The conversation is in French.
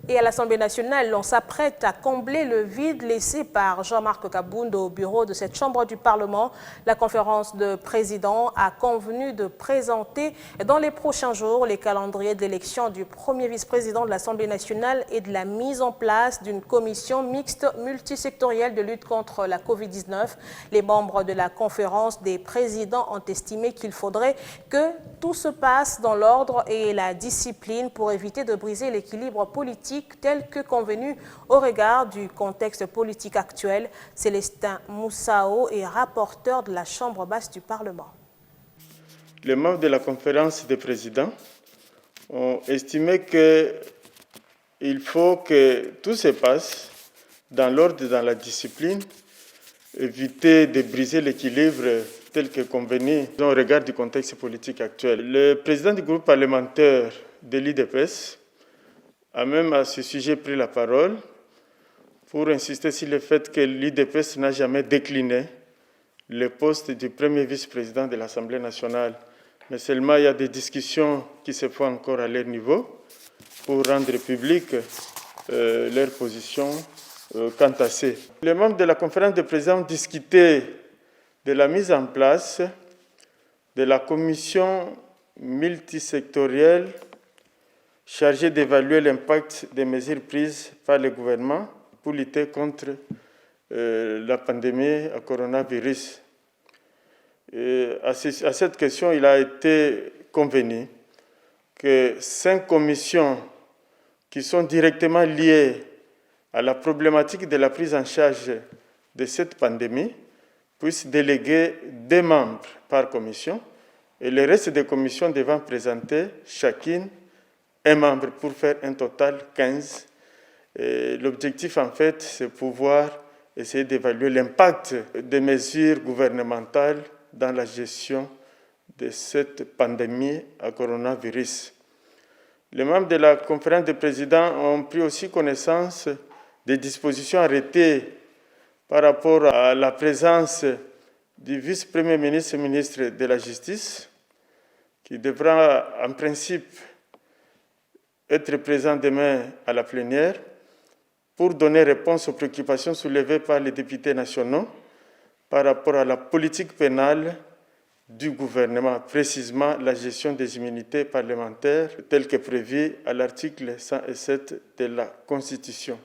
Et à l'Assemblée nationale, on s'apprête à combler le vide laissé par Jean-Marc Kabound au bureau de cette chambre du Parlement. La conférence de présidents a convenu de présenter dans les prochains jours les calendriers d'élection du premier vice-président de l'Assemblée nationale et de la mise en place d'une commission mixte multisectorielle de lutte contre la Covid-19. Les membres de la conférence des présidents ont estimé qu'il faudrait que tout se passe dans l'ordre et la discipline pour éviter de briser l'équilibre politique tel que convenu au regard du contexte politique actuel. Célestin Moussao est rapporteur de la Chambre basse du Parlement. Les membres de la conférence des présidents ont estimé qu'il faut que tout se passe dans l'ordre et dans la discipline, éviter de briser l'équilibre tel que convenu au regard du contexte politique actuel. Le président du groupe parlementaire de l'IDPS a même à ce sujet pris la parole pour insister sur le fait que l'IDPS n'a jamais décliné le poste du premier vice-président de l'Assemblée nationale. Mais seulement il y a des discussions qui se font encore à leur niveau pour rendre publique leur position quant à ça. Les membres de la conférence des présidents ont discuté de la mise en place de la commission multisectorielle chargée d'évaluer l'impact des mesures prises par le gouvernement pour lutter contre la pandémie à coronavirus. Et à cette question, il a été convenu que 5 commissions qui sont directement liées à la problématique de la prise en charge de cette pandémie puissent déléguer 2 membres par commission et le reste des commissions devant présenter chacune un membre pour faire un total 15. L'objectif, en fait, c'est pouvoir essayer d'évaluer l'impact des mesures gouvernementales dans la gestion de cette pandémie à coronavirus. Les membres de la conférence des présidents ont pris aussi connaissance des dispositions arrêtées par rapport à la présence du vice-premier ministre et ministre de la Justice, qui devra en principe être présent demain à la plénière pour donner réponse aux préoccupations soulevées par les députés nationaux par rapport à la politique pénale du gouvernement, précisément la gestion des immunités parlementaires telle que prévue à l'article 107 de la Constitution.